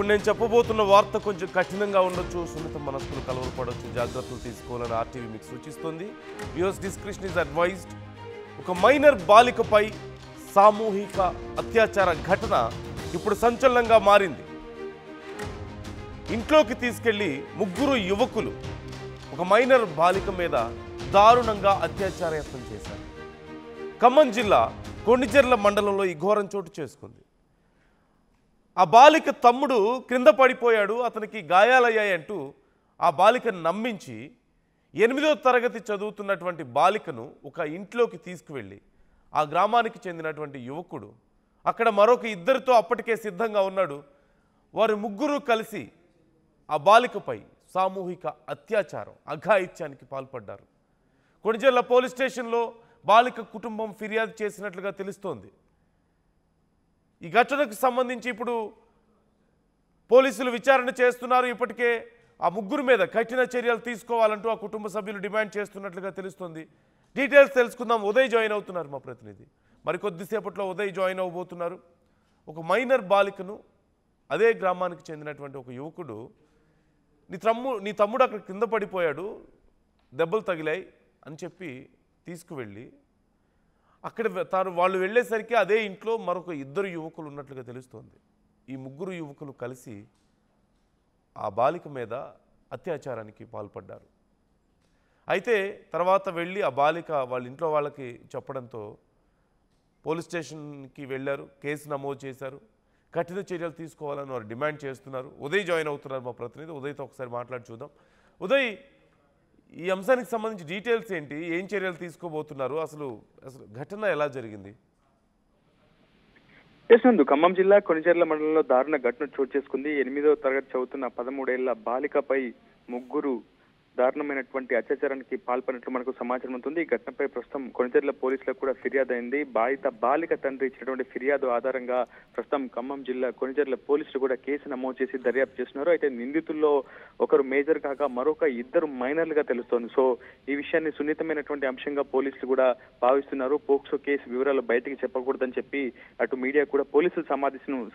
ఇప్పుడు నేను చెప్పబోతున్న వార్త కొంచెం కఠినంగా ఉండొచ్చు, సున్నిత మనస్కులు కలవరపడవచ్చు, జాగ్రత్తలు తీసుకోవాలని ఆర్టీవీ మీకు సూచిస్తుంది. Viewers description is advised. ఒక మైనర్ బాలికపై సామూహిక అత్యాచార ఘటన ఇప్పుడు సంచలనంగా మారింది. ఇంట్లోకి తీసుకెళ్లి ముగ్గురు యువకులు ఒక మైనర్ బాలిక మీద దారుణంగా అత్యాచార యత్నం చేశారు. ఖమ్మం జిల్లా కొణిజర్ల మండలంలో ఈ ఘోరం చోటు చేసుకుంది. ఆ బాలిక తమ్ముడు క్రింద పడిపోయాడు, అతనికి గాయాలయ్యాయంటూ ఆ బాలికను నమ్మించి 8వ తరగతి చదువుతున్నటువంటి బాలికను ఒక ఇంట్లోకి తీసుకువెళ్ళి ఆ గ్రామానికి చెందినటువంటి యువకుడు అక్కడ మరొక ఇద్దరితో అప్పటికే సిద్ధంగా ఉన్నాడు. వారు ముగ్గురు కలిసి ఆ బాలికపై సామూహిక అత్యాచారం అఘాయిత్యానికి పాల్పడ్డారు. కొణిజర్ల పోలీస్ స్టేషన్లో బాలిక కుటుంబం ఫిర్యాదు చేసినట్లుగా తెలుస్తోంది. ఈ ఘటనకు సంబంధించి ఇప్పుడు పోలీసులు విచారణ చేస్తున్నారు. ఇప్పటికే ఆ ముగ్గురు మీద కఠిన చర్యలు తీసుకోవాలంటూ ఆ కుటుంబ సభ్యులు డిమాండ్ చేస్తున్నట్లుగా తెలుస్తోంది. డీటెయిల్స్ తెలుసుకుందాం. ఉదయ్ జాయిన్ అవుతున్నారు మా ప్రతినిధి. మరికొద్దిసేపట్లో ఉదయ్ జాయిన్ అవ్వబోతున్నారు. ఒక మైనర్ బాలికను అదే గ్రామానికి చెందినటువంటి ఒక యువకుడు నీ తమ్ముడు అక్కడ కింద పడిపోయాడు, దెబ్బలు తగిలాయి అని చెప్పి తీసుకువెళ్ళి అక్కడ వాళ్ళు వెళ్ళేసరికి అదే ఇంట్లో మరొక ఇద్దరు యువకులు ఉన్నట్లుగా తెలుస్తోంది. ఈ ముగ్గురు యువకులు కలిసి ఆ బాలిక మీద అత్యాచారానికి పాల్పడ్డారు. అయితే తర్వాత వెళ్ళి ఆ బాలిక వాళ్ళ ఇంట్లో వాళ్ళకి చెప్పడంతో పోలీస్ స్టేషన్కి వెళ్ళారు, కేసు నమోదు చేశారు. కఠిన చర్యలు తీసుకోవాలని వారు డిమాండ్ చేస్తున్నారు. ఉదయ్ జాయిన్ అవుతున్నారు మా ప్రతినిధి. ఉదయ్తో ఒకసారి మాట్లాడి చూద్దాం. ఉదయ్, ఈ అంశానికి సంబంధించి డీటెయిల్స్ ఏంటి, ఏం చర్యలు తీసుకోబోతున్నారు, అసలు ఘటన ఎలా జరిగింది? ఖమ్మం జిల్లా కొణిజర్ల మండలంలో దారుణ ఘటన చోటు చేసుకుంది. 8వ తరగతి చదువుతున్న 13 ఏళ్ల బాలికపై ముగ్గురు దారుణమైనటువంటి అత్యాచారానికి పాల్పడినట్లు మనకు సమాచారం ఉంటుంది. ఈ ఘటనపై ప్రస్తుతం కొణిజర్ల పోలీసులకు కూడా ఫిర్యాదు అయింది. బాలిక తండ్రి ఇచ్చినటువంటి ఫిర్యాదు ఆధారంగా ప్రస్తుతం ఖమ్మం జిల్లా కొణిజర్ల పోలీసులు కూడా కేసు నమోదు చేసి దర్యాప్తు చేస్తున్నారు. అయితే నిందితుల్లో ఒకరు మేజర్ కాగా మరొక ఇద్దరు మైనర్లుగా తెలుస్తోంది. సో ఈ విషయాన్ని సున్నితమైనటువంటి అంశంగా పోలీసులు కూడా భావిస్తున్నారు. పోక్సో కేసు వివరాలు బయటికి చెప్పకూడదని చెప్పి అటు మీడియా కూడా పోలీసులు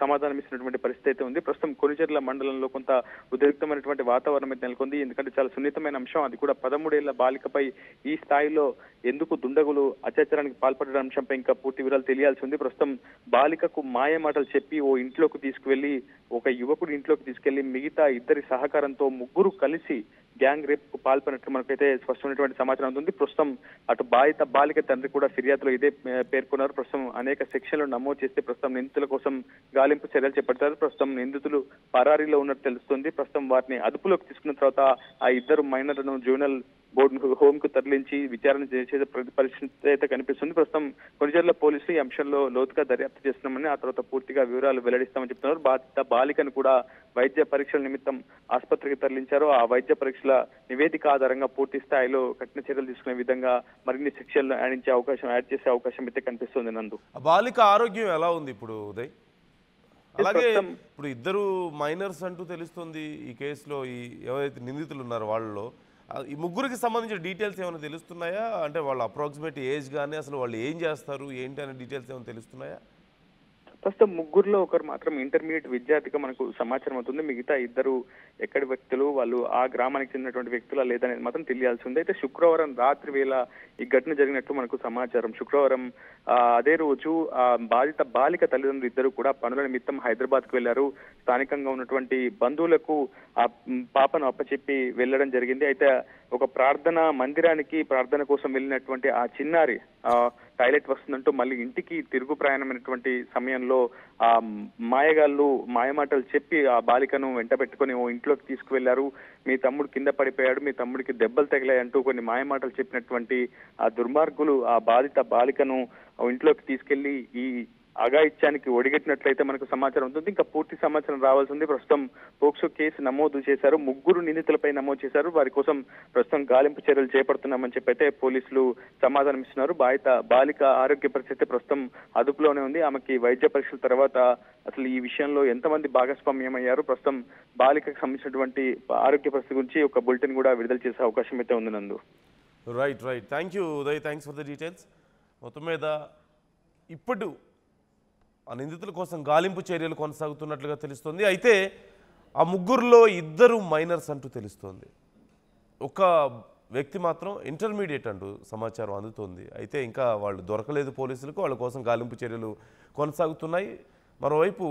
సమాధానం ఇచ్చినటువంటి పరిస్థితి అయితే ఉంది. ప్రస్తుతం కొణిజర్ల మండలంలో కొంత ఉద్రిక్తమైనటువంటి వాతావరణం అయితే నెలకొంది. ఎందుకంటే చాలా సున్నితమైన అంశం, అది కూడా 13 ఏళ్ల బాలికపై ఈ స్థాయిలో ఎందుకు దుండగులు అత్యాచారానికి పాల్పడే అంశంపై ఇంకా పూర్తి వివరాలు తెలియాల్సి ఉంది. ప్రస్తుతం బాలికకు మాయ మాటలు చెప్పి ఓ ఇంట్లోకి తీసుకువెళ్లి ఒక యువకుడు ఇంట్లోకి తీసుకెళ్లి మిగతా ఇద్దరి సహకారంతో ముగ్గురు కలిసి గ్యాంగ్ రేప్ కు పాల్పడినట్లు మనకైతే స్పష్టమైనటువంటి సమాచారం ఉంటుంది. ప్రస్తుతం అటు బాలిక తండ్రి కూడా ఫిర్యాదులో ఇదే పేర్కొన్నారు. ప్రస్తుతం అనేక సెక్షన్లు నమోదు చేస్తే ప్రస్తుతం నిందితుల కోసం గాలింపు చర్యలు చేపడతారు. ప్రస్తుతం నిందితులు పరారీలో ఉన్నట్టు తెలుస్తుంది. ప్రస్తుతం వారిని అదుపులోకి తీసుకున్న తర్వాత ఆ ఇద్దరు మైనర్లను జూనియల్ బోర్డు హోమ్ కు తరలించి విచారణ చేసే పరిస్థితి అయితే కనిపిస్తుంది. ప్రస్తుతం కొణిజర్ల పోలీసులు ఈ అంశంలో లోతుగా దర్యాప్తు చేస్తున్నామని, ఆ తర్వాత పూర్తిగా వివరాలు వెల్లడిస్తామని చెప్తున్నారు. బాలికను కూడా వైద్య పరీక్షల నిమిత్తం ఆసుపత్రికి తరలించారు. ఆ వైద్య పరీక్షల నివేదిక ఆధారంగా పూర్తి స్థాయిలో కఠిన చర్యలు తీసుకునే విధంగా మరిన్ని శిక్షలు యాడ్ చేసే అవకాశం అయితే కనిపిస్తుంది. నందు, బాలిక ఆరోగ్యం ఎలా ఉంది ఇప్పుడు ఉదయ్? అలాగే ఇప్పుడు ఇద్దరు మైనర్స్ అంటూ తెలుస్తుంది ఈ కేసులో. ఈ ఎవరైతే నిందితులు ఉన్నారో వాళ్ళలో ఈ ముగ్గురికి సంబంధించిన డీటెయిల్స్ ఏమైనా తెలుస్తున్నాయా? అంటే వాళ్ళ అప్రాక్సిమేట్ ఏజ్ కానీ అసలు వాళ్ళు ఏం చేస్తారు ఏంటి అనే డీటెయిల్స్ ఏమైనా తెలుస్తున్నాయా? ప్రస్తుతం ముగ్గురులో ఒకరు మాత్రం ఇంటర్మీడియట్ విద్యార్థిగా మనకు సమాచారం అవుతుంది. మిగతా ఇద్దరు ఎక్కడి వ్యక్తులు, వాళ్ళు ఆ గ్రామానికి చెందినటువంటి వ్యక్తులా లేదనేది మాత్రం తెలియాల్సి ఉంది. అయితే శుక్రవారం రాత్రి వేళ ఈ ఘటన జరిగినట్టు మనకు సమాచారం. శుక్రవారం అదే రోజు బాలిక తల్లిదండ్రులు ఇద్దరు కూడా పనుల నిమిత్తం హైదరాబాద్ కు వెళ్లారు. స్థానికంగా ఉన్నటువంటి బంధువులకు ఆ పాపను అప్పచెప్పి వెళ్లడం జరిగింది. అయితే ఒక ప్రార్థన మందిరానికి ప్రార్థన కోసం వెళ్ళినటువంటి ఆ చిన్నారి టాయిలెట్ వస్తుందంటూ మళ్ళీ ఇంటికి తిరుగు ప్రయాణమైనటువంటి సమయంలో ఆ మాయగాళ్ళు మాయమాటలు చెప్పి ఆ బాలికను వెంట పెట్టుకుని ఓ ఇంట్లోకి తీసుకువెళ్లారు. మీ తమ్ముడు కింద పడిపోయాడు, మీ తమ్ముడికి దెబ్బలు తగిలాయంటూ కొన్ని మాయమాటలు చెప్పినటువంటి ఆ దుర్మార్గులు ఆ బాలికను ఇంట్లోకి తీసుకెళ్లి ఈ అఘాయిత్యానికి ఒడిగట్టినట్లయితే మనకు సమాచారం ఉంటుంది. ఇంకా పూర్తి సమాచారం రావాల్సి ఉంది. ప్రస్తుతం పోక్సో కేసు నమోదు చేశారు. ముగ్గురు నిందితులపై నమోదు చేశారు. వారి కోసం ప్రస్తుతం గాలింపు చర్యలు చేపడుతున్నామని చెప్పి అయితే పోలీసులు సమాధానం ఇస్తున్నారు. బాలిక ఆరోగ్య పరిస్థితి ప్రస్తుతం అదుపులోనే ఉంది. ఆమెకి వైద్య పరీక్షల తర్వాత అసలు ఈ విషయంలో ఎంతమంది భాగస్వామ్యం అయ్యారు, ప్రస్తుతం బాలికకు సంబంధించినటువంటి ఆరోగ్య పరిస్థితి గురించి ఒక బులెటిన్ కూడా విడుదల చేసే అవకాశం అయితే ఉంది. నందు, right. Thank you Uday, thanks for the details. మొత్తం మీద ఇప్పుడు ఆ నిందితుల కోసం గాలింపు చర్యలు కొనసాగుతున్నట్లుగా తెలుస్తుంది. అయితే ఆ ముగ్గురులో ఇద్దరు మైనర్స్ అంటూ తెలుస్తోంది. ఒక వ్యక్తి మాత్రం ఇంటర్మీడియట్ అంటూ సమాచారం అందుతోంది. అయితే ఇంకా వాళ్ళు దొరకలేదు పోలీసులకు. వాళ్ళ కోసం గాలింపు చర్యలు కొనసాగుతున్నాయి. మరోవైపు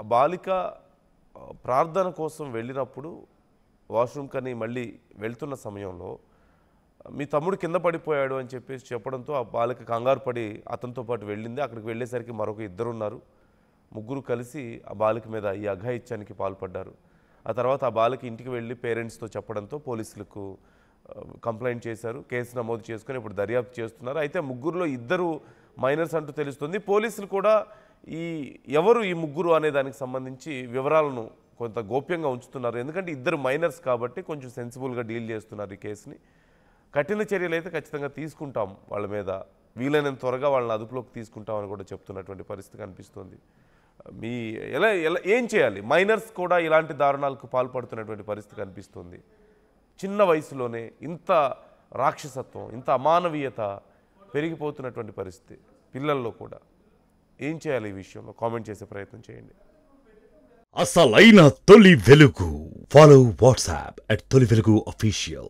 బాలిక ప్రార్థన కోసం వెళ్ళినప్పుడు వాష్రూమ్ కని మళ్ళీ వెళ్తున్న సమయంలో మీ తమ్ముడు కింద పడిపోయాడు అని చెప్పేసి చెప్పడంతో ఆ బాలిక కంగారు పడి అతనితో పాటు వెళ్ళింది. అక్కడికి వెళ్ళేసరికి మరొక ఇద్దరున్నారు. ముగ్గురు కలిసి ఆ బాలిక మీద ఈ అఘాయిత్యానికి పాల్పడ్డారు. ఆ తర్వాత ఆ బాలిక ఇంటికి వెళ్ళి పేరెంట్స్తో చెప్పడంతో పోలీసులకు కంప్లైంట్ చేశారు. కేసు నమోదు చేసుకొని ఇప్పుడు దర్యాప్తు చేస్తున్నారు. అయితే ముగ్గురులో ఇద్దరు మైనర్స్ అంటూ తెలుస్తుంది. పోలీసులు కూడా ఎవరు ఈ ముగ్గురు అనే దానికి సంబంధించి వివరాలను కొంత గోప్యంగా ఉంచుతున్నారు. ఎందుకంటే ఇద్దరు మైనర్స్ కాబట్టి కొంచెం సెన్సిబుల్గా డీల్ చేస్తున్నారు ఈ కేసుని. కఠిన చర్యలు అయితే ఖచ్చితంగా తీసుకుంటాం వాళ్ళ మీద, వీలైనంత త్వరగా వాళ్ళని అదుపులోకి తీసుకుంటామని కూడా చెప్తున్నటువంటి పరిస్థితి కనిపిస్తుంది. ఎలా ఏం చేయాలి? మైనర్స్ కూడా ఇలాంటి దారుణాలకు పాల్పడుతున్నటువంటి పరిస్థితి కనిపిస్తుంది. చిన్న వయసులోనే ఇంత రాక్షసత్వం, ఇంత అమానవీయత పెరిగిపోతున్నటువంటి పరిస్థితి పిల్లల్లో కూడా. ఏం చేయాలి ఈ విషయంలో? కామెంట్ చేసే ప్రయత్నం చేయండి. అసలైన తొలి వెలుగు. ఫాలో వాట్సాప్ @తొలి వెలుగు official.